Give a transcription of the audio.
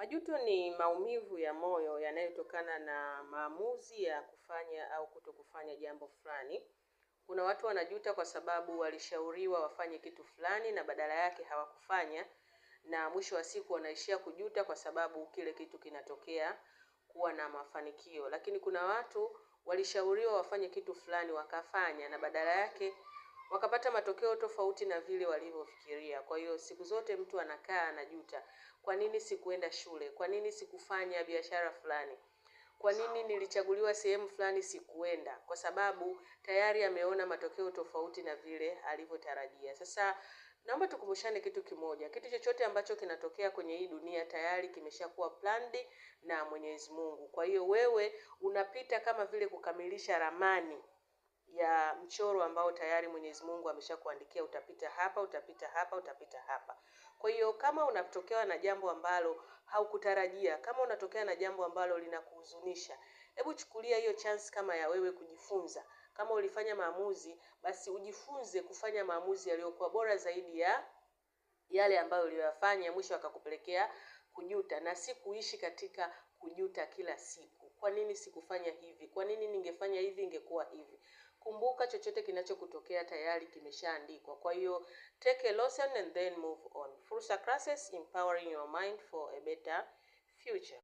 Majuto ni maumivu ya moyo yanayotokana na maamuzi ya kufanya au kutokufanya jambo fulani. Kuna watu wanajuta kwa sababu walishauriwa wafanye kitu fulani na badala yake hawakufanya, na mwisho wa siku wanaishia kujuta kwa sababu kile kitu kinatokea kuwa na mafanikio. Lakini kuna watu walishauriwa wafanye kitu fulani wakafanya na badala yake wakapata matokeo tofauti na vile walivyofikiria. Kwa hiyo siku zote mtu anakaa anajuta. Kwa nini sikuenda shule? Kwa nini sikufanya biashara fulani? Kwa nini nilichaguliwa sehemu fulani sikuenda? Kwa sababu tayari ameona matokeo tofauti na vile alivyotarajia. Sasa naomba tukumbushane kitu kimoja. Kitu chochote ambacho kinatokea kwenye hii dunia tayari kimeshakuwa planned na Mwenyezi Mungu. Kwa hiyo wewe unapita kama vile kukamilisha ramani ya mchoro ambao tayari Mwenyezi Mungu ameshakuandikia, utapita hapa, utapita hapa, utapita hapa. Kwa hiyo kama unatokewa na jambo ambalo haukutarajia, kama unatokea na jambo ambalo linakuhuzunisha, hebu chukulia hiyo chance kama ya wewe kujifunza. Kama ulifanya maamuzi, basi ujifunze kufanya maamuzi yaliyokuwa bora zaidi ya yale ambayo uliyofanya, mwisho akakupelekea kujuta, na si kuishi katika kujuta kila siku. Kwa nini sikufanya hivi? Kwa nini ningefanya hivi ingekuwa hivi? Kumbuka chochote kinachokutokea tayari kimeshaandikwa. Kwa hiyo take a lesson and then move on. Fursa Classes, empowering your mind for a better future.